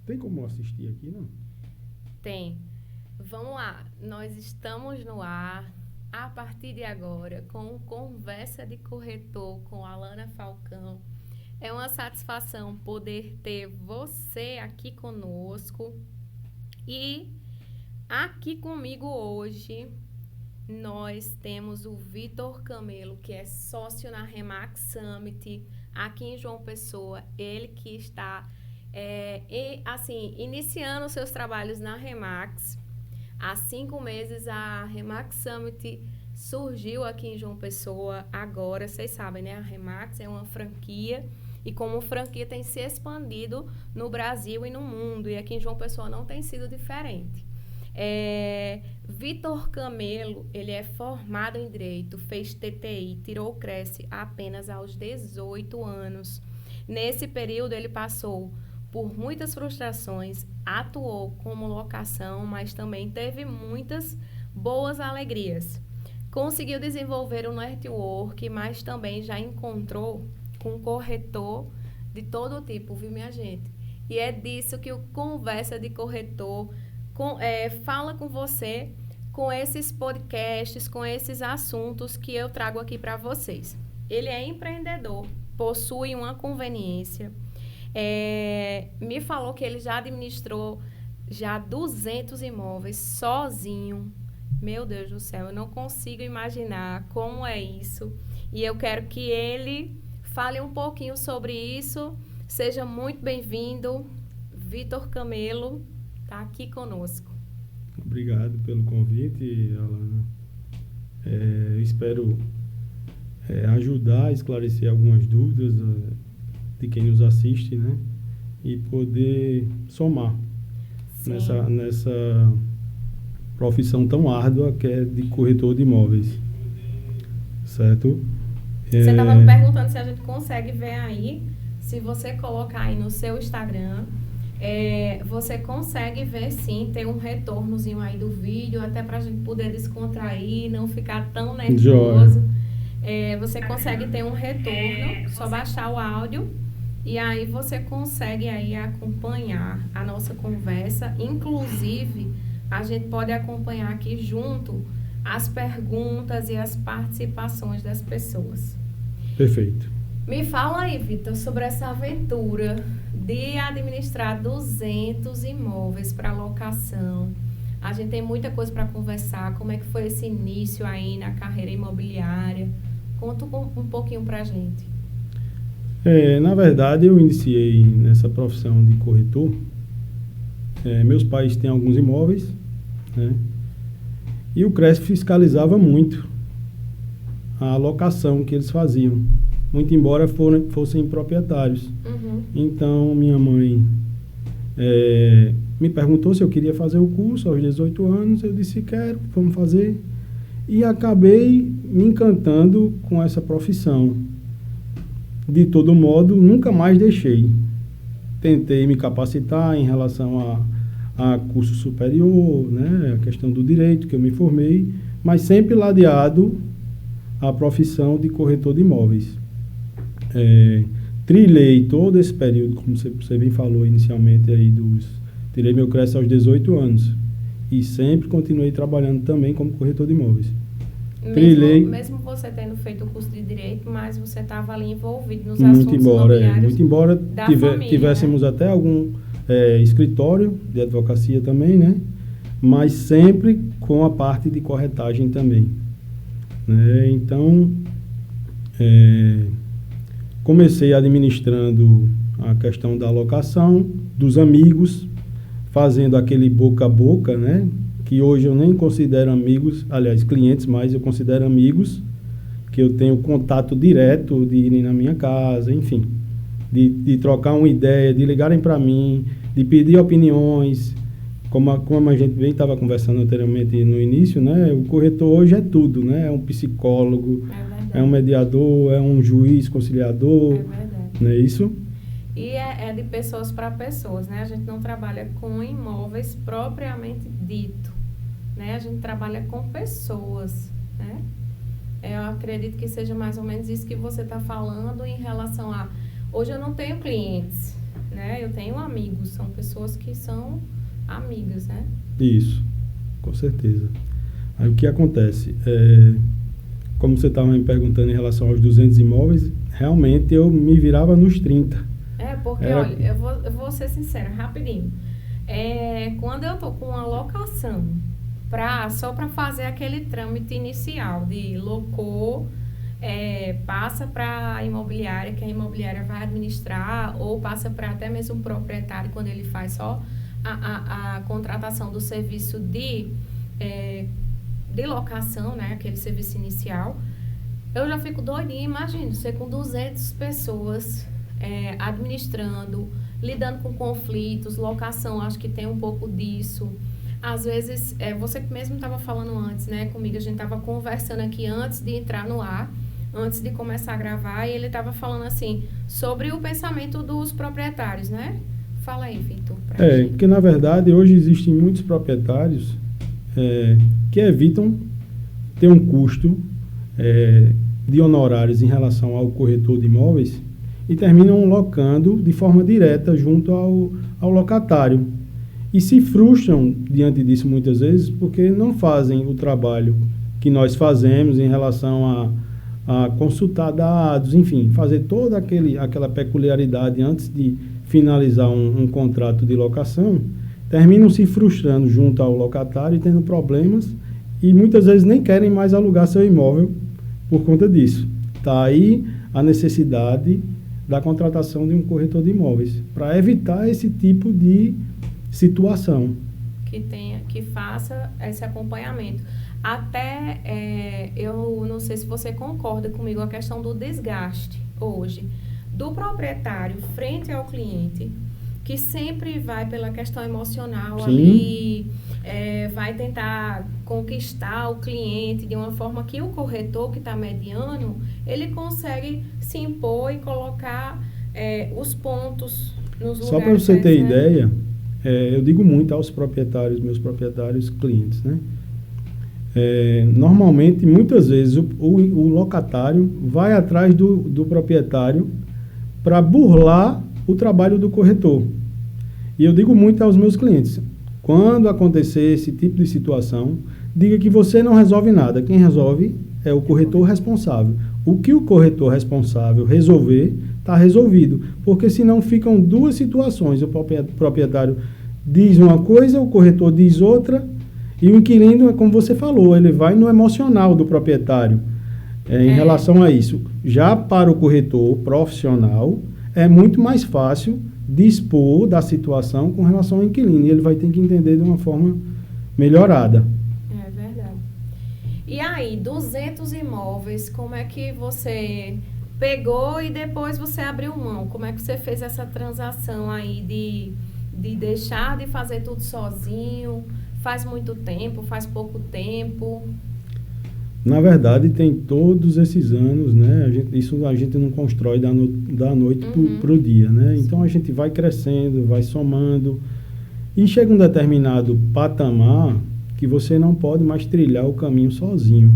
Tem como assistir aqui, não? Tem. Vamos lá. Nós estamos no ar a partir de agora com Conversa de Corretor com Alana Falcão. É uma satisfação poder ter você aqui conosco. E aqui comigo hoje nós temos o Vitor Camelo, que é sócio na Remax Summit aqui em João Pessoa. Ele que está iniciando seus trabalhos na Remax. Há 5 meses a Remax Summit surgiu aqui em João Pessoa. Agora, vocês sabem, né? A Remax é uma franquia e como franquia tem se expandido no Brasil e no mundo. E aqui em João Pessoa não tem sido diferente. Vitor Camelo, ele é formado em Direito, fez TTI, tirou o Cresce apenas aos 18 anos. Nesse período, ele passou por muitas frustrações, atuou como locação, mas também teve muitas boas alegrias. Conseguiu desenvolver um network, mas também já encontrou com corretor de todo tipo, viu, minha gente? E é disso que o Conversa de Corretor fala com você, com esses podcasts, com esses assuntos que eu trago aqui para vocês. Ele é empreendedor, possui uma conveniência, me falou que ele já administrou 200 imóveis sozinho. Meu Deus do céu, eu não consigo imaginar como é isso. E eu quero que ele fale um pouquinho sobre isso. Seja muito bem-vindo, Vitor Camelo, está aqui conosco. Obrigado pelo convite, Alana. Espero ajudar a esclarecer algumas dúvidas de quem nos assiste, né? E poder somar nessa profissão tão árdua que é de corretor de imóveis. Certo? Você estava me perguntando se a gente consegue ver aí, se você colocar aí no seu Instagram, você consegue ver sim, tem um retornozinho aí do vídeo, até para a gente poder descontrair, não ficar tão nervoso. Você consegue ter um retorno, só baixar o áudio e aí você consegue aí acompanhar a nossa conversa. Inclusive, a gente pode acompanhar aqui junto as perguntas e as participações das pessoas. Perfeito. Me fala aí, Vitor, sobre essa aventura de administrar 200 imóveis para locação. A gente tem muita coisa para conversar. Como é que foi esse início aí na carreira imobiliária? Conta um pouquinho para a gente. Na verdade, eu iniciei nessa profissão de corretor. Meus pais têm alguns imóveis, né? E o Cresce fiscalizava muito a alocação que eles faziam, muito embora fossem proprietários. Uhum. Então, minha mãe me perguntou se eu queria fazer o curso aos 18 anos. Eu disse, quero, vamos fazer. E acabei me encantando com essa profissão. De todo modo, nunca mais deixei. Tentei me capacitar em relação a curso superior, né, a questão do direito, que eu me formei, mas sempre ladeado a profissão de corretor de imóveis. Trilhei todo esse período, como você bem falou inicialmente, tirei meu Cresce aos 18 anos e sempre continuei trabalhando também como corretor de imóveis. Mesmo você tendo feito o curso de Direito, mas você estava ali envolvido nos assuntos imobiliários. Muito embora tivéssemos, né? Até algum escritório de advocacia também, né? Mas sempre com a parte de corretagem também. Né? Então, comecei administrando a questão da alocação, dos amigos, fazendo aquele boca a boca, né? Que hoje eu nem considero amigos, aliás, clientes, mas eu considero amigos, que eu tenho contato direto de irem na minha casa, enfim, de trocar uma ideia, de ligarem para mim, de pedir opiniões, como a gente bem estava conversando anteriormente no início, né? O corretor hoje é tudo, né? É um psicólogo, é um mediador, é um juiz conciliador, não é isso? E é de pessoas para pessoas, né? A gente não trabalha com imóveis propriamente dito, né? A gente trabalha com pessoas, né? Eu acredito que seja mais ou menos isso que você está falando em relação a... Hoje eu não tenho clientes, né? Eu tenho amigos, são pessoas que são amigas, né? Isso, com certeza. Aí o que acontece? Como você estava me perguntando em relação aos 200 imóveis, realmente eu me virava nos 30. Porque, olha, eu vou ser sincera, rapidinho. Quando eu tô com uma locação, só para fazer aquele trâmite inicial de locou, passa para a imobiliária, que a imobiliária vai administrar, ou passa para até mesmo o proprietário, quando ele faz só a contratação do serviço de locação, né, aquele serviço inicial, eu já fico doidinha. Imagina, você com 200 pessoas administrando, lidando com conflitos, locação, acho que tem um pouco disso. Às vezes, você mesmo estava falando antes, né, comigo, a gente estava conversando aqui antes de entrar no ar, antes de começar a gravar, e ele estava falando assim, sobre o pensamento dos proprietários, né? Fala aí, Vitor. Porque na verdade hoje existem muitos proprietários que evitam ter um custo de honorários em relação ao corretor de imóveis e terminam locando de forma direta junto ao locatário. E se frustram diante disso muitas vezes porque não fazem o trabalho que nós fazemos em relação a consultar dados, enfim, fazer toda aquela peculiaridade antes de finalizar um contrato de locação, terminam se frustrando junto ao locatário e tendo problemas e muitas vezes nem querem mais alugar seu imóvel por conta disso. Está aí a necessidade da contratação de um corretor de imóveis para evitar esse tipo de situação. Que faça esse acompanhamento. Até, eu não sei se você concorda comigo, a questão do desgaste hoje do proprietário frente ao cliente, que sempre vai pela questão emocional. Sim. Ali, vai tentar conquistar o cliente de uma forma que o corretor que está mediando, ele consegue se impor e colocar os pontos nos lugares. Só para você ter ideia, eu digo muito aos proprietários, meus proprietários clientes, né? Normalmente, muitas vezes, o locatário vai atrás do proprietário para burlar o trabalho do corretor. E eu digo muito aos meus clientes, quando acontecer esse tipo de situação, diga que você não resolve nada. Quem resolve é o corretor responsável. O que o corretor responsável resolver, está resolvido. Porque senão ficam duas situações. O proprietário diz uma coisa, o corretor diz outra, e o inquilino, é como você falou, ele vai no emocional do proprietário em relação a isso. Já para o corretor profissional, é muito mais fácil dispor da situação com relação ao inquilino. E ele vai ter que entender de uma forma melhorada. É verdade. E aí, 200 imóveis, como é que você pegou e depois você abriu mão? Como é que você fez essa transação aí de deixar de fazer tudo sozinho? Faz muito tempo, faz pouco tempo? Na verdade, tem todos esses anos, né? Isso a gente não constrói da noite para o dia, né? Então, a gente vai crescendo, vai somando. E chega um determinado patamar que você não pode mais trilhar o caminho sozinho.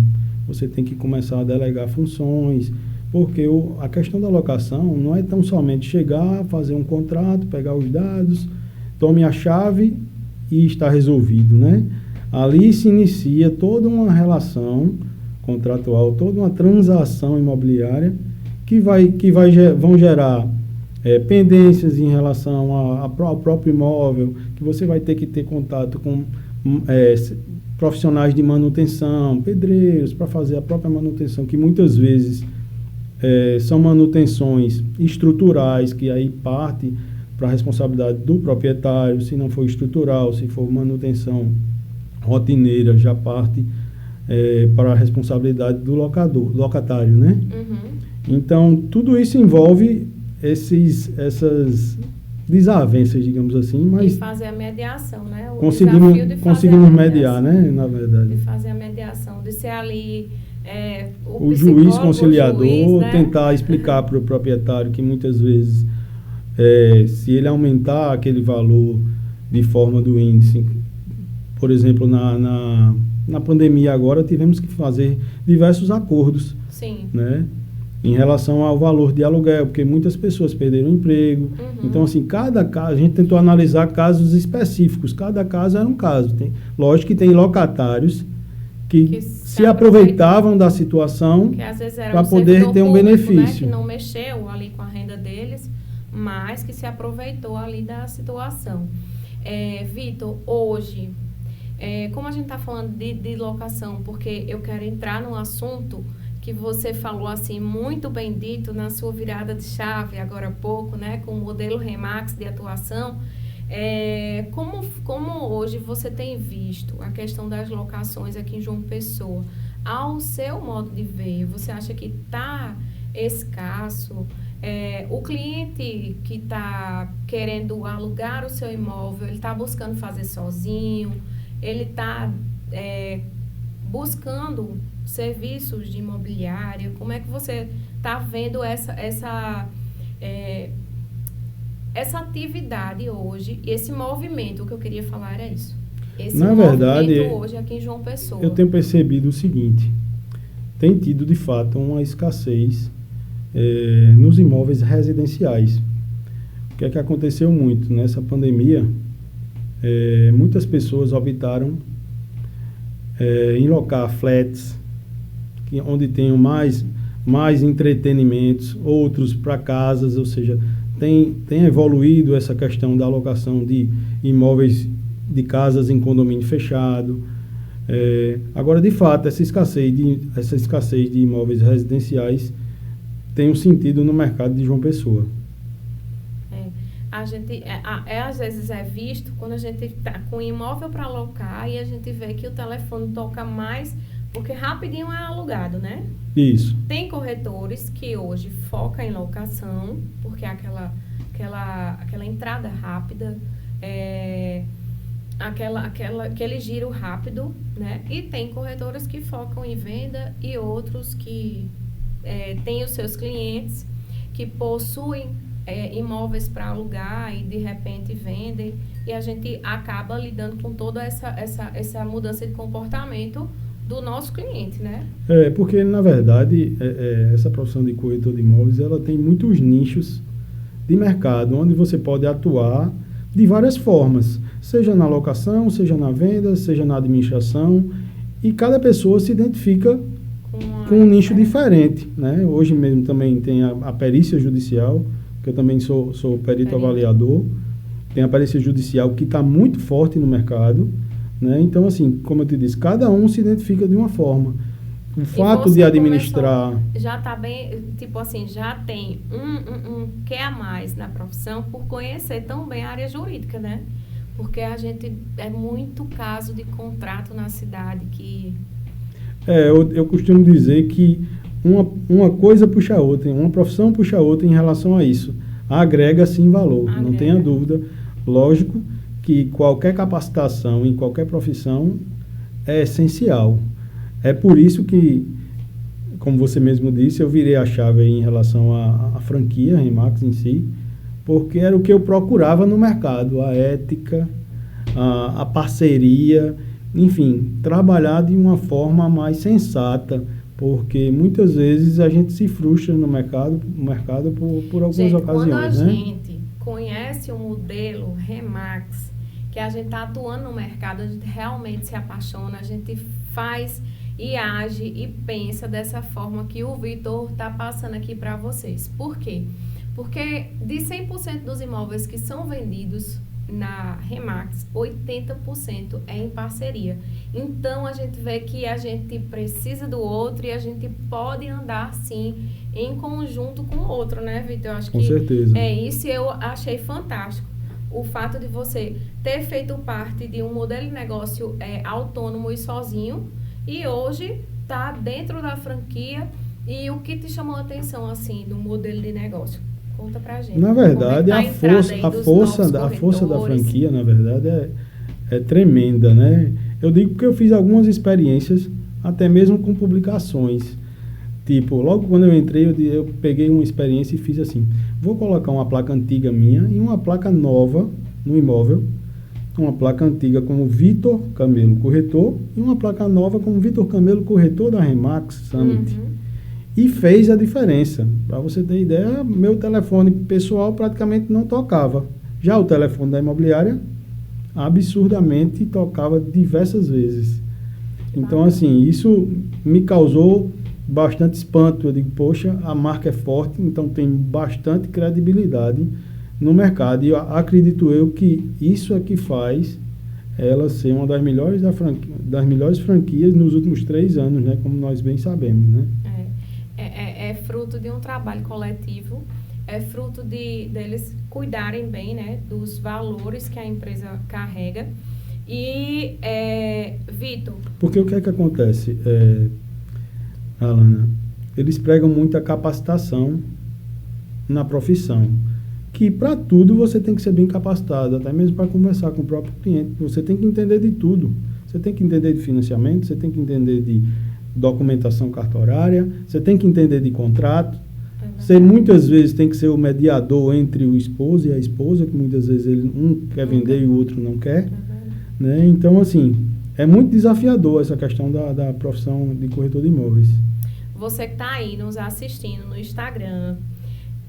Você tem que começar a delegar funções, porque a questão da locação não é tão somente chegar, fazer um contrato, pegar os dados, tome a chave e está resolvido, né? Ali se inicia toda uma relação contratual, toda uma transação imobiliária que vão gerar pendências em relação ao próprio imóvel, que você vai ter que ter contato com profissionais de manutenção, pedreiros, para fazer a própria manutenção, que muitas vezes são manutenções estruturais, que aí parte para a responsabilidade do proprietário. Se não for estrutural, se for manutenção rotineira, já parte para a responsabilidade do locatário, né? Então, tudo isso envolve essas desavenças, digamos assim, mas... E fazer a mediação, né? Conseguimos mediar, né? Na verdade. De fazer a mediação, de ser ali o juiz conciliador, né? Tentar explicar para o proprietário que muitas vezes, se ele aumentar aquele valor de forma do índice, por exemplo, na pandemia agora tivemos que fazer diversos acordos. Sim. Né? em relação ao valor de aluguel, porque muitas pessoas perderam o emprego. Então, assim, cada caso, a gente tentou analisar casos específicos, cada caso era um caso. Lógico que tem locatários que se aproveitavam da situação para poder ter um benefício. Né, que não mexeu ali com a renda deles, mas que se aproveitou ali da situação. Vitor, hoje, como a gente está falando de locação, porque eu quero entrar num assunto que você falou assim, muito bem dito na sua virada de chave agora há pouco, né, com o modelo Remax de atuação, como hoje você tem visto a questão das locações aqui em João Pessoa? Ao seu modo de ver, você acha que está escasso? O cliente que está querendo alugar o seu imóvel, ele está buscando fazer sozinho, ele está buscando serviços de imobiliária? Como é que você está vendo essa atividade hoje, esse movimento? O que eu queria falar era isso. Na verdade, hoje aqui em João Pessoa. Eu tenho percebido o seguinte, tem tido de fato uma escassez nos imóveis residenciais. O que é que aconteceu muito? Nessa pandemia, muitas pessoas optaram em locar flats, onde tenham mais entretenimentos, outros para casas, ou seja, tem evoluído essa questão da alocação de imóveis de casas em condomínio fechado. Agora, de fato, essa escassez de imóveis residenciais tem um sentido no mercado de João Pessoa. A gente, às vezes é visto quando a gente está com imóvel para alocar e a gente vê que o telefone toca mais, porque rapidinho é alugado, né? Isso. Tem corretores que hoje focam em locação, porque é aquela entrada rápida, aquele giro rápido, né? E tem corretoras que focam em venda e outros que têm os seus clientes que possuem imóveis para alugar e de repente vendem, e a gente acaba lidando com toda essa mudança de comportamento do nosso cliente, né? Porque na verdade essa profissão de corretor de imóveis, ela tem muitos nichos de mercado, onde você pode atuar de várias formas, seja na locação, seja na venda, seja na administração, e cada pessoa se identifica com um nicho diferente, né? Hoje mesmo também tem a perícia judicial, que eu também sou perito avaliador. Tem a perícia judicial que está muito forte no mercado, né? Então, assim, como eu te disse, cada um se identifica de uma forma. O fato de administrar... Já está bem, tipo assim, já tem um que a mais na profissão por conhecer tão bem a área jurídica, né? Porque a gente, muito caso de contrato na cidade que... Eu costumo dizer que uma coisa puxa a outra, uma profissão puxa a outra em relação a isso. Agrega sim valor, não tenha dúvida. Lógico que qualquer capacitação em qualquer profissão é essencial. É por isso que, como você mesmo disse, eu virei a chave aí em relação à franquia Remax em si, porque era o que eu procurava no mercado, a ética, a parceria, enfim, trabalhar de uma forma mais sensata, porque muitas vezes a gente se frustra no mercado por algumas ocasiões, quando a né? gente conhece o modelo Remax, que a gente está atuando no mercado, a gente realmente se apaixona, a gente faz e age e pensa dessa forma que o Vitor está passando aqui para vocês. Por quê? Porque de 100% dos imóveis que são vendidos na Remax, 80% é em parceria. Então, a gente vê que a gente precisa do outro e a gente pode andar, sim, em conjunto com o outro, né, Vitor? Eu acho com certeza. Isso eu achei fantástico. O fato de você ter feito parte de um modelo de negócio autônomo e sozinho, e hoje tá dentro da franquia. E o que te chamou a atenção, assim, do modelo de negócio? Conta pra gente. Na verdade, a força da franquia, na verdade, é tremenda, né? Eu digo porque eu fiz algumas experiências, até mesmo com publicações. Tipo, logo quando eu entrei, eu peguei uma experiência e fiz assim: vou colocar uma placa antiga minha e uma placa nova no imóvel. Uma placa antiga como Vitor Camelo Corretor e uma placa nova como Vitor Camelo Corretor da Remax Summit. E fez a diferença. Para você ter ideia, meu telefone pessoal praticamente não tocava. Já o telefone da imobiliária, absurdamente tocava diversas vezes. Então, assim, isso me causou bastante espanto. Eu digo, poxa, a marca é forte, então tem bastante credibilidade no mercado. E acredito eu que isso é que faz ela ser uma das melhores, das melhores franquias nos últimos 3 anos, né? Como nós bem sabemos, né? É fruto de um trabalho coletivo, é fruto deles cuidarem bem, né, dos valores que a empresa carrega. E, Vitor... Porque o que é que acontece, Alana? Eles pregam muita capacitação na profissão. Que para tudo você tem que ser bem capacitado, até mesmo para conversar com o próprio cliente. Você tem que entender de tudo. Você tem que entender de financiamento, você tem que entender de documentação cartorária, você tem que entender de contrato. Você muitas vezes tem que ser o mediador entre o esposo e a esposa, que muitas vezes um quer vender e o outro não quer. Né? Então, assim, é muito desafiador essa questão da profissão de corretor de imóveis. Você que está aí nos assistindo no Instagram,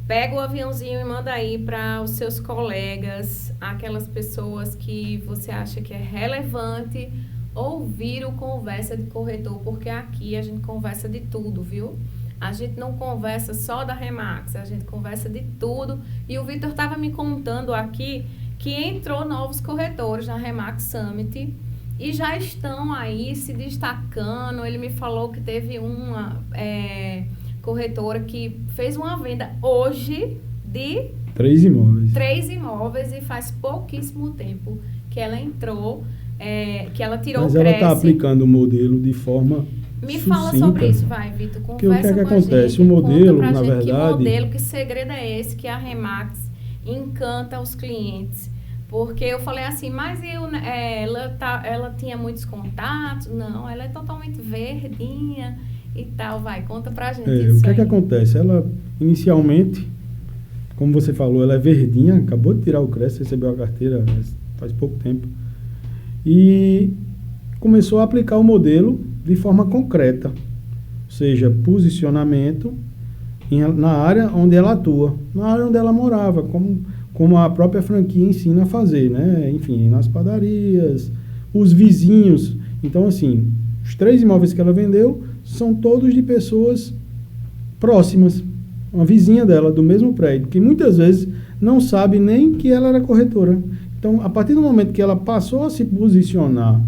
pega o aviãozinho e manda aí para os seus colegas, aquelas pessoas que você acha que é relevante ouvir o Conversa de Corretor, porque aqui a gente conversa de tudo, viu? A gente não conversa só da Remax, a gente conversa de tudo. E o Vitor estava me contando aqui que entrou novos corretores na Remax Summit e já estão aí se destacando. Ele me falou que teve uma corretora que fez uma venda hoje de 3 imóveis. 3 imóveis e faz pouquíssimo tempo que ela entrou, que ela tirou o Cresce. Mas ela está aplicando o modelo de forma Me sucinta. fala sobre isso, vai, Vitor. Conversa o que com acontece? a gente. O modelo, Conta pra na gente verdade... Que modelo, que segredo é esse que a Remax encanta os clientes? Porque eu falei assim, mas ela tinha muitos contatos? Não, ela é totalmente verdinha e tal. Vai, conta pra gente isso. O que é que acontece? Ela, inicialmente, como você falou, ela é verdinha, acabou de tirar o Cresce, recebeu a carteira faz pouco tempo. E começou a aplicar o modelo de forma concreta, ou seja, posicionamento na área onde ela atua, na área onde ela morava, como a própria franquia ensina a fazer, né? Enfim, nas padarias, os vizinhos. Então, assim, os 3 imóveis que ela vendeu são todos de pessoas próximas, uma vizinha dela, do mesmo prédio, que muitas vezes não sabe nem que ela era corretora. Então, a partir do momento que ela passou a se posicionar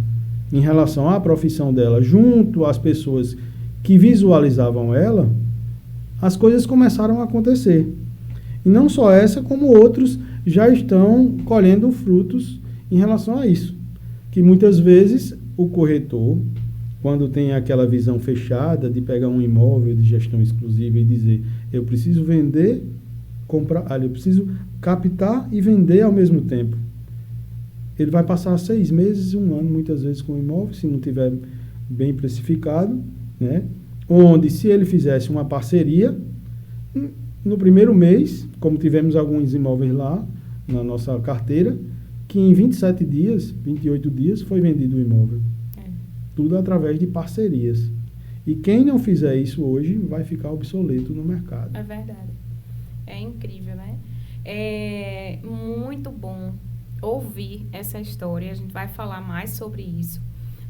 em relação à profissão dela, junto às pessoas que visualizavam ela, as coisas começaram a acontecer. E não só essa, como outros já estão colhendo frutos em relação a isso. Que muitas vezes o corretor, quando tem aquela visão fechada de pegar um imóvel de gestão exclusiva e dizer, eu preciso vender, eu preciso captar e vender ao mesmo tempo. Ele vai passar 6 meses, 1 ano, muitas vezes, com o imóvel, se não tiver bem precificado, né? Onde, se ele fizesse uma parceria, no primeiro mês, como tivemos alguns imóveis lá na nossa carteira, que em 27 dias, 28 dias, foi vendido o imóvel. Tudo através de parcerias. E quem não fizer isso hoje vai ficar obsoleto no mercado. É verdade. É incrível, né? É muito bom ouvir essa história. A gente vai falar mais sobre isso.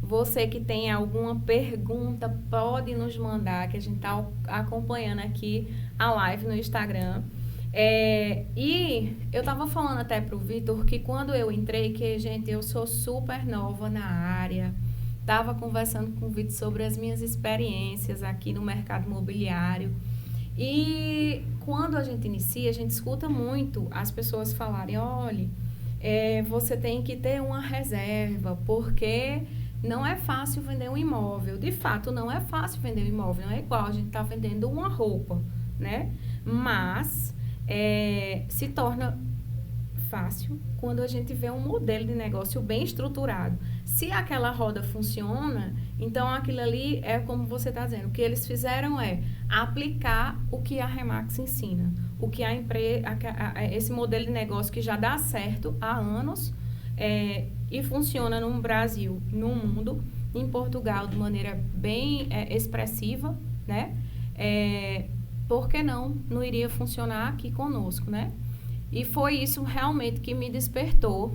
Você que tem alguma pergunta, pode nos mandar, que a gente está acompanhando aqui a live no Instagram. E eu estava falando até para o Vitor que quando eu entrei, que, gente, eu sou super nova na área, estava conversando com o Vitor sobre as minhas experiências aqui no mercado imobiliário. E quando a gente inicia, a gente escuta muito as pessoas falarem, olha, você tem que ter uma reserva, porque não é fácil vender um imóvel. De fato, não é fácil vender um imóvel. Não é igual a gente está vendendo uma roupa, né? Mas se torna fácil quando a gente vê um modelo de negócio bem estruturado. Se aquela roda funciona, então aquilo ali é como você está dizendo. O que eles fizeram é aplicar o que a Remax ensina. O que a empresa, esse modelo de negócio que já dá certo há anos e funciona no Brasil, no mundo, em Portugal de maneira bem expressiva, né? por que não iria funcionar aqui conosco, né? E foi isso realmente que me despertou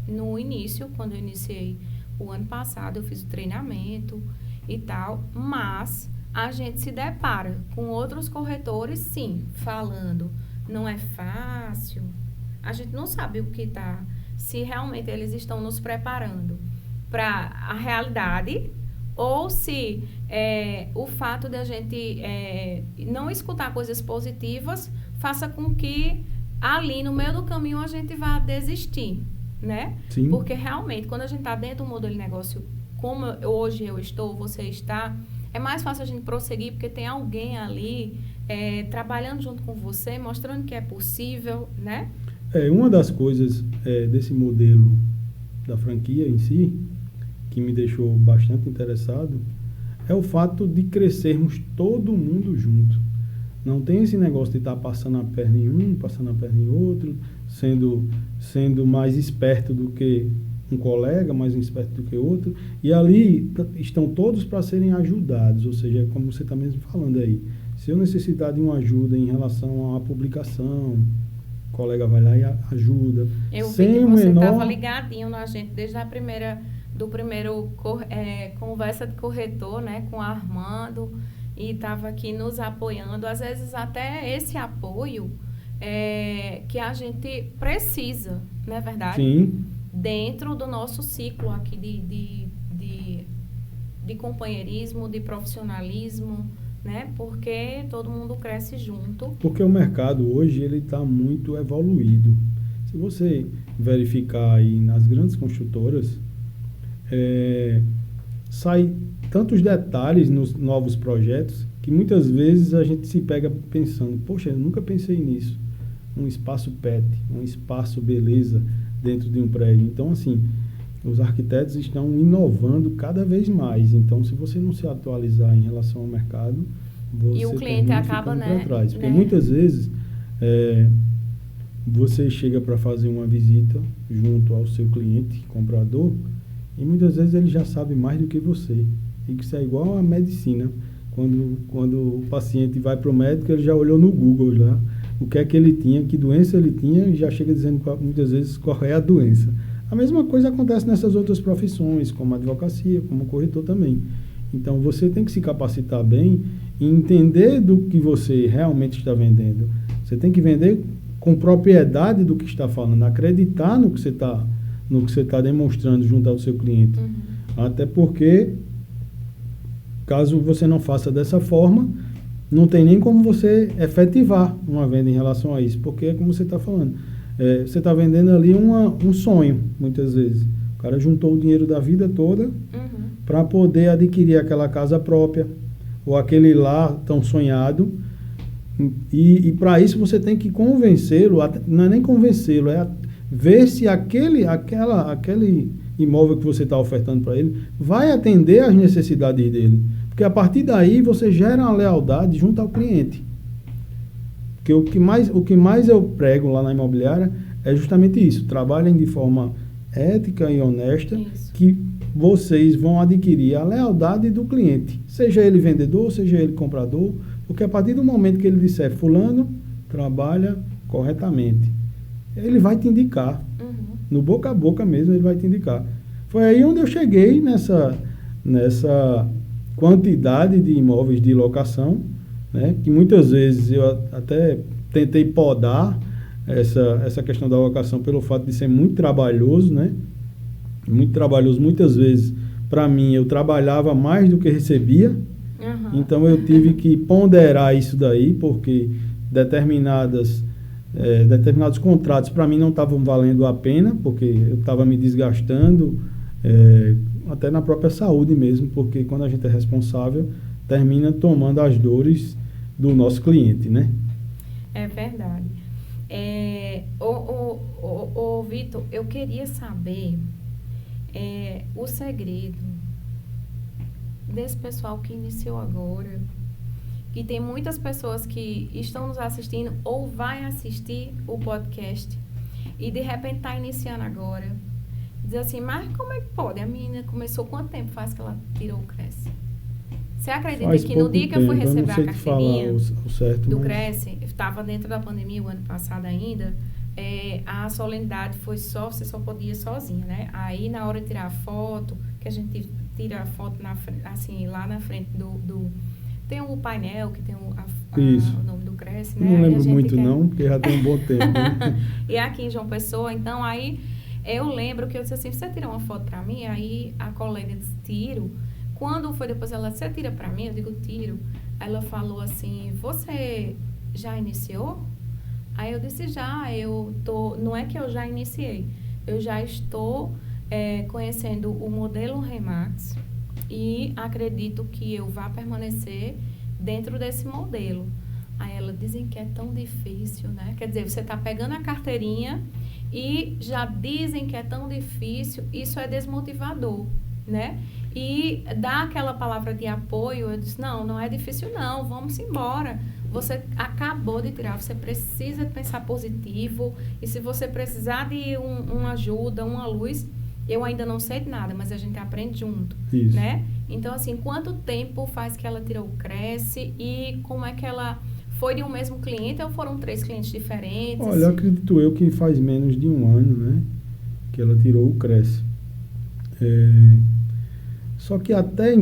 no início, quando eu iniciei o ano passado, eu fiz o treinamento e tal, mas a gente se depara com outros corretores, sim, falando, não é fácil, a gente não sabe o que está, se realmente eles estão nos preparando para a realidade ou se o fato de a gente não escutar coisas positivas faça com que ali no meio do caminho a gente vá desistir, né? Sim. Porque realmente, quando a gente está dentro do modelo de negócio, como hoje eu estou, você está, é mais fácil a gente prosseguir porque tem alguém ali trabalhando junto com você, mostrando que é possível, né? Uma das coisas desse modelo da franquia em si, que me deixou bastante interessado, é o fato de crescermos todo mundo junto. Não tem esse negócio de estar passando a perna em um, passando a perna em outro, sendo mais esperto do que um colega, mais esperto do que outro. E ali estão todos para serem ajudados, ou seja, como você está mesmo falando aí. Se eu necessitar de uma ajuda em relação à publicação, o colega vai lá e ajuda. Eu vi que você estava ligadinho na gente desde a do primeiro conversa de corretor, né, com o Armando, e estava aqui nos apoiando. Às vezes até esse apoio que a gente precisa, não é verdade? Sim. Dentro do nosso ciclo aqui de companheirismo, de profissionalismo, né? Porque todo mundo cresce junto. Porque o mercado hoje ele está muito evoluído. Se você verificar aí nas grandes construtoras, sai tantos detalhes nos novos projetos que muitas vezes a gente se pega pensando, poxa, eu nunca pensei nisso. Um espaço pet, um espaço beleza dentro de um prédio. Então, assim, os arquitetos estão inovando cada vez mais. Então, se você não se atualizar em relação ao mercado, você e o cliente acaba, para trás. Porque muitas vezes você chega para fazer uma visita junto ao seu cliente, comprador, e muitas vezes ele já sabe mais do que você. E que isso é igual à medicina. Quando o paciente vai para o médico, ele já olhou no Google já o que é que ele tinha, que doença ele tinha, e já chega dizendo muitas vezes qual é a doença. A mesma coisa acontece nessas outras profissões, como a advocacia, como o corretor também. Então, você tem que se capacitar bem e entender do que você realmente está vendendo. Você tem que vender com propriedade do que está falando, acreditar no que você está demonstrando junto ao seu cliente. Uhum. Até porque, caso você não faça dessa forma, não tem nem como você efetivar uma venda em relação a isso, porque é como você está falando. Você está vendendo ali um sonho, muitas vezes. O cara juntou o dinheiro da vida toda para poder adquirir aquela casa própria, ou aquele lar tão sonhado. E para isso você tem que convencê-lo, não é nem convencê-lo, é ver se aquele imóvel que você está ofertando para ele vai atender às necessidades dele. Porque a partir daí você gera uma lealdade junto ao cliente. Porque o que mais eu prego lá na imobiliária é justamente isso. Trabalhem de forma ética e honesta, que vocês vão adquirir a lealdade do cliente. Seja ele vendedor, seja ele comprador, porque a partir do momento que ele disser fulano trabalha corretamente, ele vai te indicar. No boca a boca mesmo ele vai te indicar. Foi aí onde eu cheguei nessa quantidade de imóveis de locação, né, que muitas vezes eu até tentei podar essa questão da locação pelo fato de ser muito trabalhoso, né? Muito trabalhoso. Muitas vezes, para mim, eu trabalhava mais do que recebia. Então, eu tive que ponderar isso daí, porque determinados contratos, para mim, não estavam valendo a pena, porque eu estava me desgastando, até na própria saúde mesmo, porque quando a gente é responsável, termina tomando as dores do nosso cliente, né? É verdade. Vitor, eu queria saber o segredo desse pessoal que iniciou agora, que tem muitas pessoas que estão nos assistindo ou vai assistir o podcast e de repente está iniciando agora. Diz assim, mas como é que pode? A menina começou quanto tempo faz que ela tirou o Cresce? Você acredita Faz que no dia que eu fui receber a carteirinha o certo, do mas... Cresce, estava dentro da pandemia o ano passado ainda, a solenidade foi você só podia ir sozinha, né? Aí na hora de tirar a foto, que a gente tira a foto assim, lá na frente tem o painel que tem o nome do Cresce, né? Não lembro muito não, porque já tem um bom tempo, né? E aqui em João Pessoa, então aí eu lembro que eu disse assim, você tira uma foto para mim? Aí a colega disse, tiro. Quando foi depois ela, você tira para mim? Eu digo, tiro. Ela falou assim, você já iniciou? Aí eu disse, não é que eu já iniciei, eu já estou conhecendo o modelo Remax e acredito que eu vá permanecer dentro desse modelo. Aí ela, dizem que é tão difícil, né? Quer dizer, você está pegando a carteirinha e já dizem que é tão difícil, isso é desmotivador, né? E dá aquela palavra de apoio, eu disse, não é difícil não, vamos embora. Você acabou de tirar, você precisa pensar positivo, e se você precisar de uma ajuda, uma luz, eu ainda não sei de nada, mas a gente aprende junto, Isso. Né? Então, assim, quanto tempo faz que ela tirou o Cresce e como é que ela foi de um mesmo cliente ou foram 3 clientes diferentes? Olha, acredito eu que faz menos de 1 ano, né, que ela tirou o Cresce. Só que até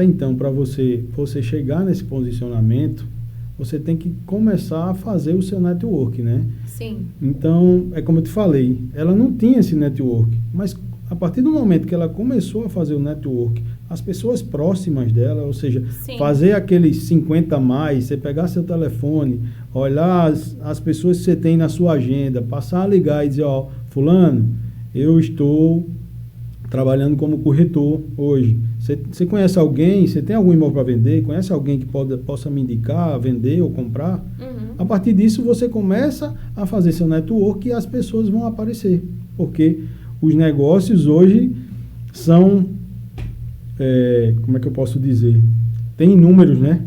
então, para você chegar nesse posicionamento, você tem que começar a fazer o seu network, né? Sim. Então, é como eu te falei, ela não tinha esse network, mas a partir do momento que ela começou a fazer o network, as pessoas próximas dela, ou seja, Sim. fazer aqueles 50 mais, você pegar seu telefone, olhar as pessoas que você tem na sua agenda, passar a ligar e dizer, ó, fulano, eu estou trabalhando como corretor hoje. Você conhece alguém? Você tem algum imóvel para vender? Conhece alguém que possa me indicar, vender ou comprar? Uhum. A partir disso, você começa a fazer seu network e as pessoas vão aparecer. Porque os negócios hoje são, como é que eu posso dizer? Tem números, né,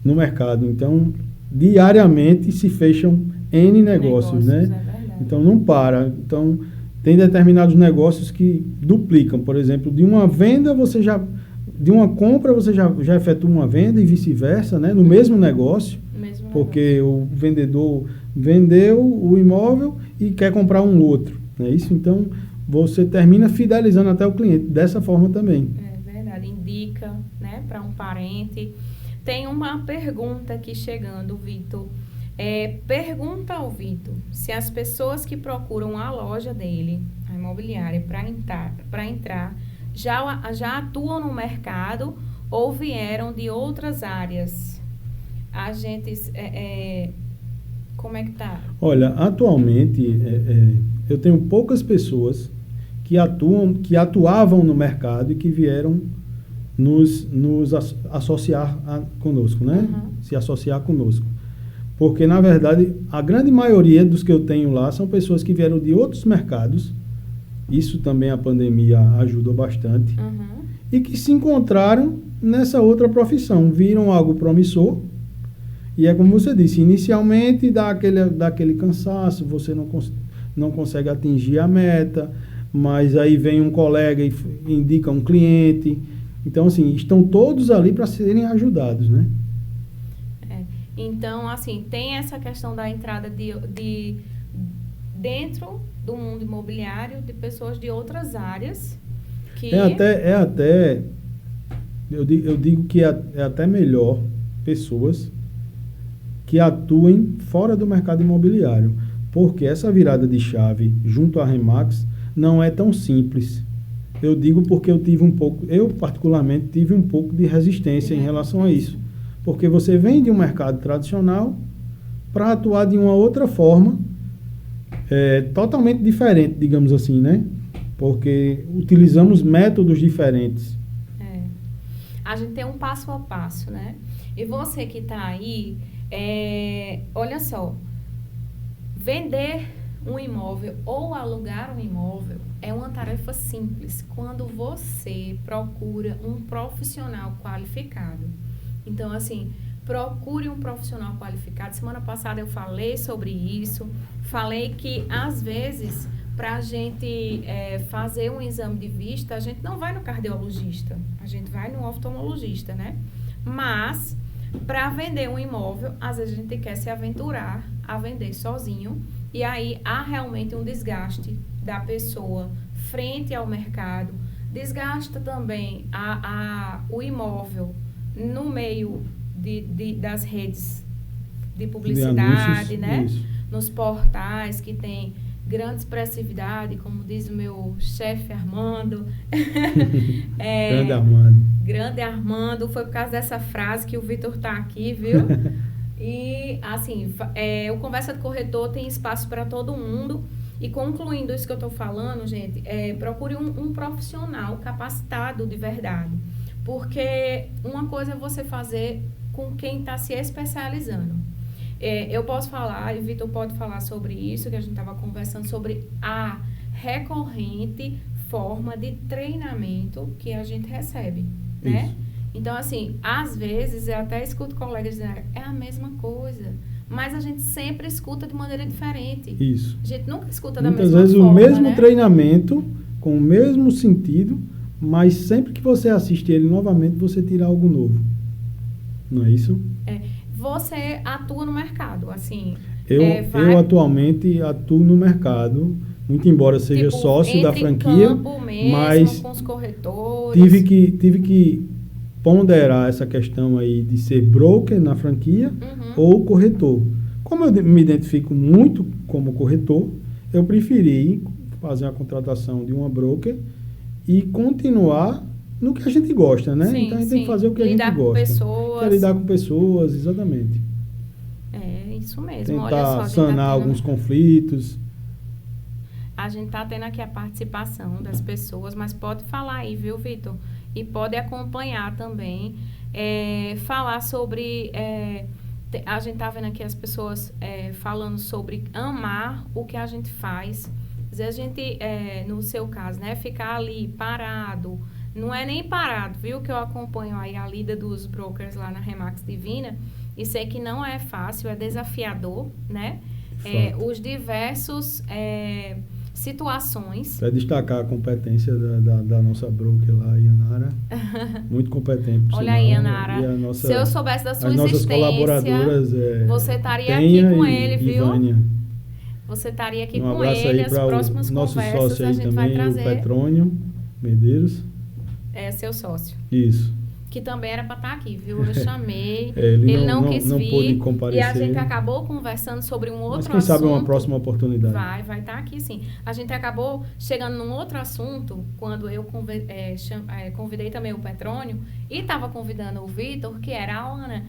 no mercado. Então, diariamente se fecham N negócios, né? É verdade. Então, não para. Então, tem determinados negócios que duplicam. Por exemplo, de uma venda, de uma compra, você já efetua uma venda e vice-versa, né? No mesmo negócio. Porque o vendedor vendeu o imóvel e quer comprar um outro. Não é isso? Então, você termina fidelizando até o cliente. Dessa forma também. É verdade. Indica, né, para um parente. Tem uma pergunta aqui chegando, Vitor. Pergunta ao Vitor se as pessoas que procuram a loja dele, a imobiliária, para entrar, já atuam no mercado ou vieram de outras áreas. A gente, como é que tá? Olha, atualmente eu tenho poucas pessoas que atuavam no mercado e que vieram nos associar conosco, né? Uhum. Se associar conosco. Porque, na verdade, a grande maioria dos que eu tenho lá são pessoas que vieram de outros mercados. Isso também a pandemia ajudou bastante. Uhum. E que se encontraram nessa outra profissão. Viram algo promissor. E é como você disse, inicialmente dá aquele cansaço, você não consegue atingir a meta, mas aí vem um colega e indica um cliente. Então, assim, estão todos ali para serem ajudados, né? Então, assim, tem essa questão da entrada de dentro do mundo imobiliário de pessoas de outras áreas. Que... Eu digo que é até melhor pessoas que atuem fora do mercado imobiliário, porque essa virada de chave junto à Remax não é tão simples. Eu digo porque eu particularmente tive um pouco de resistência em relação a isso. Porque você vem de um mercado tradicional para atuar de uma outra forma, totalmente diferente, digamos assim, né? Porque utilizamos métodos diferentes. A gente tem um passo a passo, né? E você que está aí, olha só, vender um imóvel ou alugar um imóvel é uma tarefa simples quando você procura um profissional qualificado. Então, assim, procure um profissional qualificado. Semana passada eu falei sobre isso. Falei que, às vezes, para a gente fazer um exame de vista, a gente não vai no cardiologista. A gente vai no oftalmologista, né? Mas, para vender um imóvel, às vezes a gente quer se aventurar a vender sozinho. E aí há realmente um desgaste da pessoa frente ao mercado. Desgasta também o imóvel no meio das redes de publicidade, né? Isso. Nos portais que tem grande expressividade, como diz o meu chefe Armando. Grande Armando. Grande Armando. Foi por causa dessa frase que o Vitor está aqui, viu? E, assim, o Conversa de Corretor tem espaço para todo mundo. E concluindo isso que eu estou falando, gente, procure um profissional capacitado de verdade. Porque uma coisa é você fazer com quem está se especializando. Eu posso falar, e o Vitor pode falar sobre isso, que a gente estava conversando sobre a recorrente forma de treinamento que a gente recebe, né? Isso. Então, assim, às vezes, eu até escuto colegas dizendo, é a mesma coisa, mas a gente sempre escuta de maneira diferente. Isso. A gente nunca escuta da Muitas mesma vezes forma, o mesmo né? treinamento, com o mesmo sentido, mas sempre que você assiste ele novamente, você tira algo novo. Não é isso? Você atua no mercado, assim... Eu atualmente atuo no mercado, muito embora seja sócio da franquia, campo mesmo, mas com os corretores. tive que ponderar essa questão aí de ser broker na franquia ou corretor. Como eu me identifico muito como corretor, eu preferi fazer a contratação de uma broker e continuar no que a gente gosta, né? Sim, então a gente tem que fazer o que lidar a gente gosta. Com pessoas. Que é lidar com pessoas, exatamente. Isso mesmo. Tentar Olha só, sanar alguns conflitos. A gente está tendo aqui a participação das pessoas, mas pode falar aí, viu, Vitor? E pode acompanhar também. Falar sobre... a gente está vendo aqui as pessoas falando sobre amar o que a gente faz. Às vezes a gente, no seu caso, né, ficar ali parado. Não é nem parado, viu? Que eu acompanho aí a lida dos brokers lá na Remax Divina. E sei que não é fácil, é desafiador, né? Os diversos situações. Para destacar a competência da nossa broker lá, Yanara. Muito competente. Olha aí, Yanara. Se eu soubesse da sua existência, colaboradoras, você estaria aqui com ele, viu? Vânia. Você estaria aqui com ele. As próximas nosso conversas sócio aí a gente também, vai trazer. O Petrônio Medeiros. Seu sócio. Isso. Que também era para estar aqui, viu? Eu chamei, ele não quis vir. Pôde comparecer. E a gente acabou conversando sobre um outro assunto. Mas quem sabe uma próxima oportunidade. Vai estar aqui, sim. A gente acabou chegando num outro assunto, quando eu convidei também o Petrônio, e estava convidando o Vitor, que era a Ana.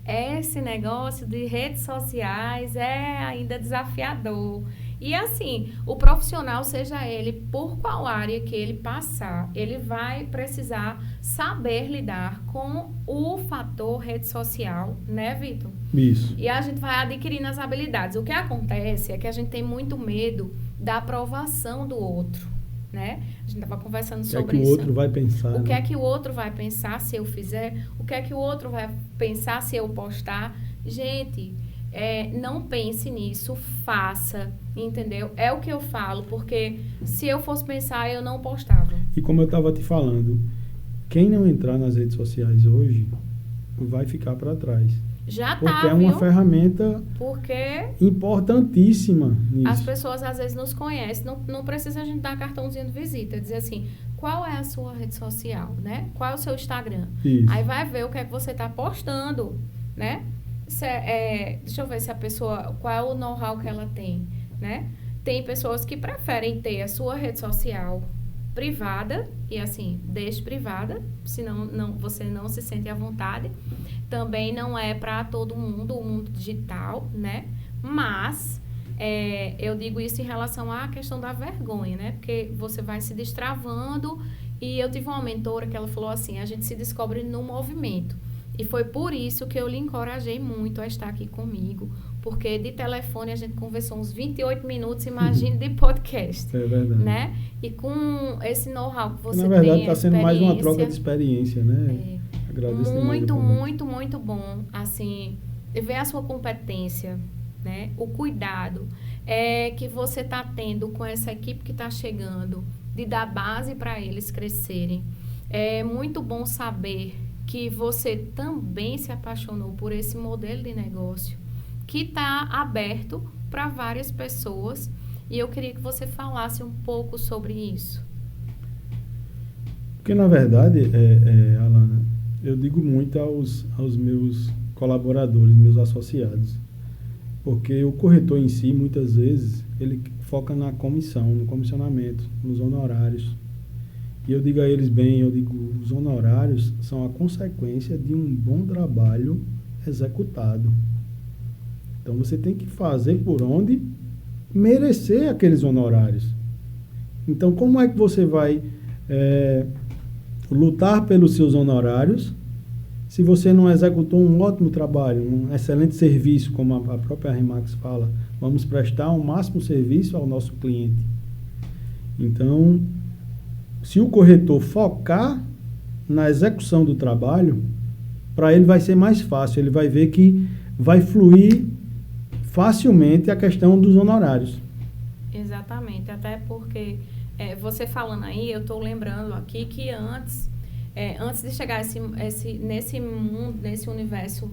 Esse negócio de redes sociais é ainda desafiador. E assim, o profissional, seja ele por qual área que ele passar, ele vai precisar saber lidar com o fator rede social, né, Vitor? Isso. E a gente vai adquirindo as habilidades. O que acontece é que a gente tem muito medo da aprovação do outro, né? A gente estava conversando sobre isso. O que é que o outro vai pensar? O que é que o outro vai pensar se eu fizer? O que é que o outro vai pensar se eu postar? Gente... não pense nisso, faça, entendeu? É o que eu falo, porque se eu fosse pensar, eu não postava. E como eu estava te falando, quem não entrar nas redes sociais hoje vai ficar para trás. Já porque tá, é uma viu? ferramenta importantíssima nisso. As pessoas às vezes nos conhecem, não precisa a gente dar cartãozinho de visita, dizer assim, qual é a sua rede social, né? Qual é o seu Instagram? Isso. Aí vai ver o que é que você está postando, né? Deixa eu ver se a pessoa, qual é o know-how que ela tem, né? Tem pessoas que preferem ter a sua rede social privada, e assim, deixe privada, senão você não se sente à vontade. Também não é para todo mundo, o mundo digital, né? Mas, eu digo isso em relação à questão da vergonha, né? Porque você vai se destravando, e eu tive uma mentora que ela falou assim, a gente se descobre no movimento. E foi por isso que eu lhe encorajei muito a estar aqui comigo, porque de telefone a gente conversou uns 28 minutos, imagine de podcast. É verdade. Né? E com esse know-how que você tem, na verdade, está sendo mais uma troca de experiência, né? Agradeço muito, muito, muito bom. Assim, ver a sua competência, né? O cuidado que você está tendo com essa equipe que está chegando, de dar base para eles crescerem. É muito bom saber que você também se apaixonou por esse modelo de negócio que está aberto para várias pessoas, e eu queria que você falasse um pouco sobre isso. Porque, na verdade, Alana, eu digo muito aos meus colaboradores, meus associados, porque o corretor em si, muitas vezes, ele foca na comissão, no comissionamento, nos honorários. E eu digo a eles os honorários são a consequência de um bom trabalho executado. Então, você tem que fazer por onde merecer aqueles honorários. Então, como é que você vai lutar pelos seus honorários se você não executou um ótimo trabalho, um excelente serviço, como a própria Remax fala? Vamos prestar o máximo serviço ao nosso cliente. Então, se o corretor focar na execução do trabalho, para ele vai ser mais fácil. Ele vai ver que vai fluir facilmente a questão dos honorários. Exatamente, até porque você falando aí, eu estou lembrando aqui que antes de chegar nesse mundo, nesse universo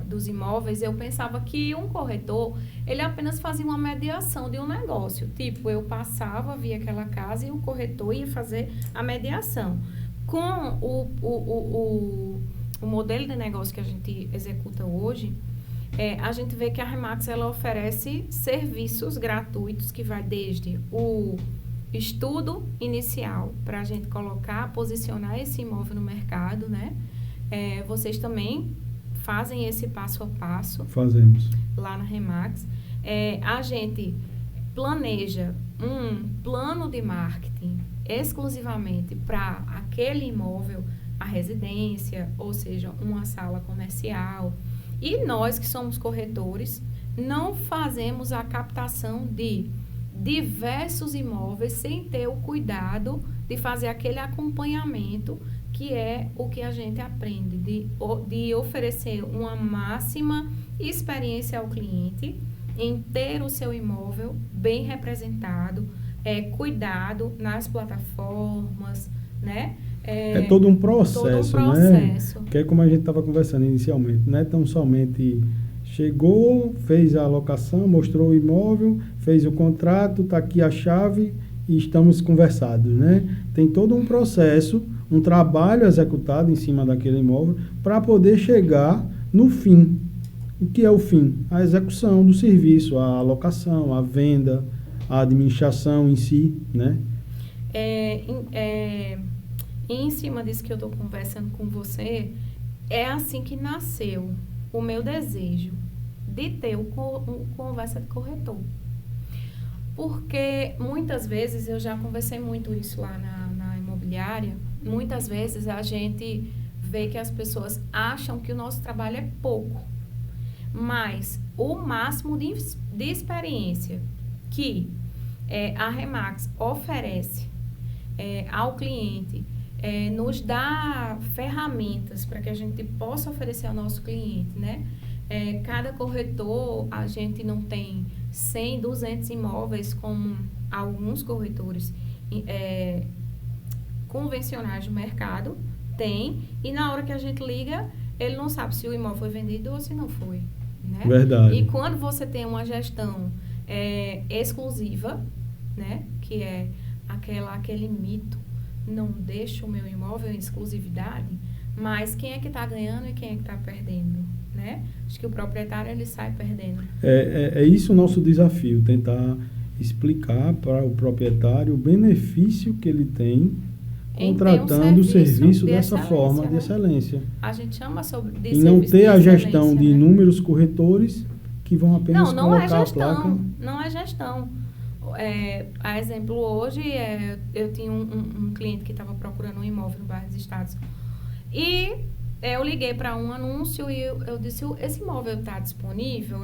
dos imóveis, eu pensava que um corretor, ele apenas fazia uma mediação de um negócio. Tipo, eu passava, via aquela casa e o corretor ia fazer a mediação. Com o modelo de negócio que a gente executa hoje, a gente vê que a Remax, ela oferece serviços gratuitos que vai desde o estudo inicial para a gente posicionar esse imóvel no mercado, né? Vocês também fazem esse passo a passo. Fazemos. Lá na Remax. A gente planeja um plano de marketing exclusivamente para aquele imóvel, a residência, ou seja, uma sala comercial. E nós, que somos corretores, não fazemos a captação de diversos imóveis sem ter o cuidado de fazer aquele acompanhamento, que é o que a gente aprende, de oferecer uma máxima experiência ao cliente em ter o seu imóvel bem representado, cuidado nas plataformas, né? É todo um processo, né? Que é como a gente estava conversando inicialmente, não é tão somente chegou, fez a alocação, mostrou o imóvel, fez o contrato, está aqui a chave e estamos conversados, né? Tem todo um processo, um trabalho executado em cima daquele imóvel para poder chegar no fim. O que é o fim? A execução do serviço, a alocação, a venda, a administração em si, né? Em cima disso que eu estou conversando com você, é assim que nasceu o meu desejo de ter conversa de corretor. Porque muitas vezes, eu já conversei muito isso lá na imobiliária, muitas vezes a gente vê que as pessoas acham que o nosso trabalho é pouco, mas o máximo de experiência que a Remax oferece ao cliente, nos dá ferramentas para que a gente possa oferecer ao nosso cliente, né? Cada corretor, a gente não tem 100, 200 imóveis como alguns corretores convencionais do mercado tem, e na hora que a gente liga, ele não sabe se o imóvel foi vendido ou se não foi, né? Verdade. E quando você tem uma gestão exclusiva, né? Que é aquele mito, não deixa o meu imóvel em exclusividade, mas quem é que está ganhando e quem é que está perdendo, né? Acho que o proprietário, ele sai perdendo. É isso o nosso desafio, tentar explicar para o proprietário o benefício que ele tem contratando o serviço dessa forma de excelência. A gente chama de e não ter a gestão de inúmeros corretores que vão apenas colocar a placa. Não é gestão. A exemplo, hoje, eu tinha um cliente que estava procurando um imóvel no bairro dos Estados. E eu liguei para um anúncio e eu disse, esse imóvel está disponível?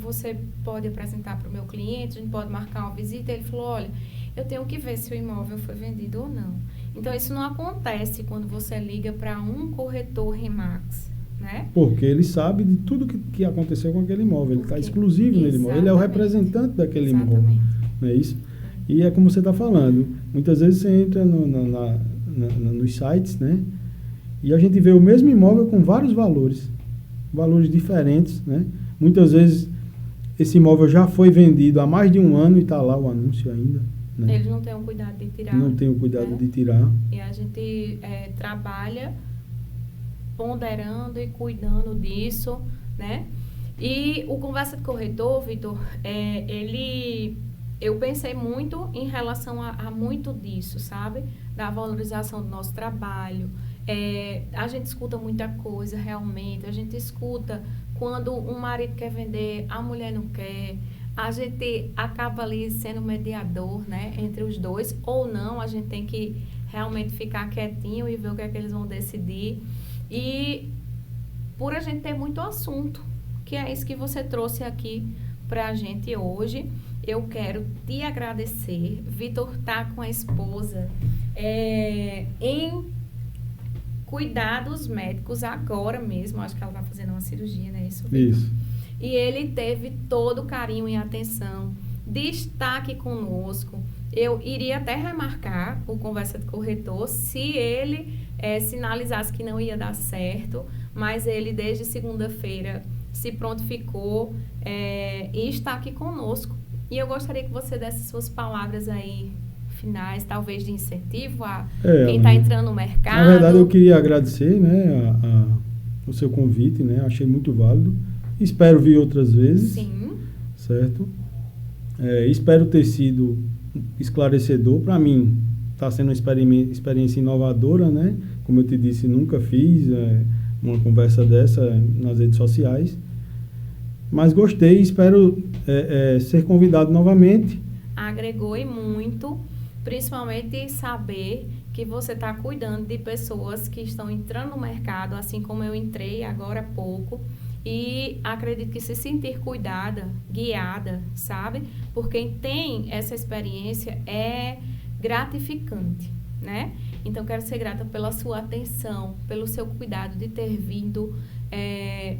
Você pode apresentar para o meu cliente, a gente pode marcar uma visita? Ele falou, olha, eu tenho que ver se o imóvel foi vendido ou não. Então, isso não acontece quando você liga para um corretor Remax, né? Porque ele sabe de tudo que aconteceu com aquele imóvel. Ele está exclusivo nele imóvel. Ele é o representante daquele imóvel. Não é isso? E é como você está falando. Muitas vezes você entra nos sites, né? E a gente vê o mesmo imóvel com vários valores diferentes, né? Muitas vezes esse imóvel já foi vendido há mais de um ano e está lá o anúncio ainda, né? Eles não têm o cuidado de tirar. Não tem o cuidado, né? de tirar. E a gente trabalha ponderando e cuidando disso, né? E o Conversa de Corretor, Vitor, eu pensei muito em relação a muito disso, sabe? Da valorização do nosso trabalho. A gente escuta muita coisa, realmente. A gente escuta quando um marido quer vender, a mulher não quer. A gente acaba ali sendo mediador, né? Entre os dois. Ou não, a gente tem que realmente ficar quietinho e ver o que é que eles vão decidir. E por a gente ter muito assunto, que é isso que você trouxe aqui pra gente hoje, eu quero te agradecer. Vitor tá com a esposa em cuidados médicos agora mesmo. Acho que ela tá fazendo uma cirurgia, né? Isso, Vitor? Isso. E ele teve todo o carinho e atenção de estar aqui conosco. Eu iria até remarcar o Conversa de Corretor se ele sinalizasse que não ia dar certo, mas ele desde segunda-feira se prontificou e está aqui conosco. E eu gostaria que você desse suas palavras aí finais, talvez de incentivo a quem está entrando no mercado. Na verdade, eu queria agradecer, né, o seu convite, né? Achei muito válido. Espero vir outras vezes. Sim. Certo? Espero ter sido esclarecedor. Para mim, está sendo uma experiência inovadora, né? Como eu te disse, nunca fiz uma conversa dessa nas redes sociais. Mas gostei e espero ser convidado novamente. Agregou e muito, principalmente saber que você está cuidando de pessoas que estão entrando no mercado, assim como eu entrei agora há pouco. E acredito que se sentir cuidada, guiada, sabe? Por quem tem essa experiência é gratificante, né? Então, quero ser grata pela sua atenção, pelo seu cuidado de ter vindo,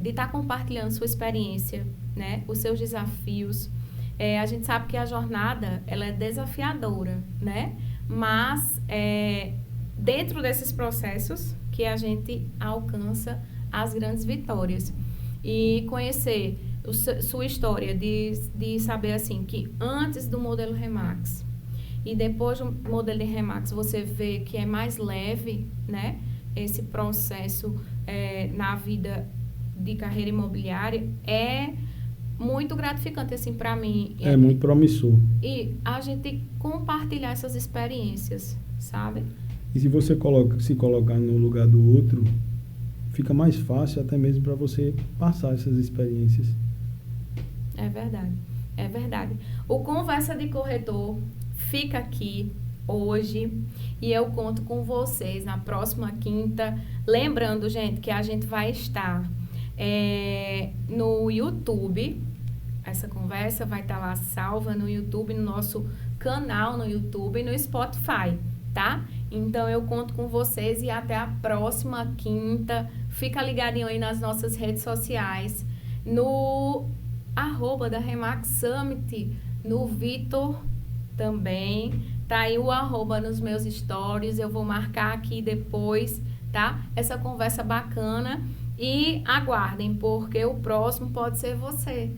de estar compartilhando sua experiência, né? Os seus desafios. A gente sabe que a jornada, ela é desafiadora, né? Mas, dentro desses processos que a gente alcança as grandes vitórias. E conhecer sua história, de saber assim, que antes do modelo Remax e depois do modelo de Remax, você vê que é mais leve, né? Esse processo na vida de carreira imobiliária é muito gratificante, assim, para mim. É muito promissor. E a gente compartilhar essas experiências, sabe? E se você se colocar no lugar do outro, fica mais fácil até mesmo para você passar essas experiências. É verdade, é verdade. O Conversa de Corretor fica aqui hoje e eu conto com vocês na próxima quinta. Lembrando, gente, que a gente vai estar no YouTube. Essa conversa vai estar lá salva no YouTube, no nosso canal no YouTube e no Spotify, tá? Então, eu conto com vocês e até a próxima quinta. Fica ligadinho aí nas nossas redes sociais, no @ da Remax Summit, no Vitor também. Tá aí o @ nos meus stories, eu vou marcar aqui depois, tá? Essa conversa bacana. E aguardem, porque o próximo pode ser você.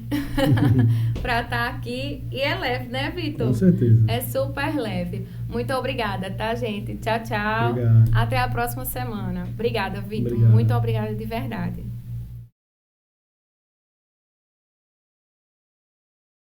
Para estar aqui. E é leve, né, Vitor? Com certeza. É super leve. Muito obrigada, tá, gente? Tchau, tchau. Obrigado. Até a próxima semana. Obrigada, Vitor. Obrigado. Muito obrigada de verdade.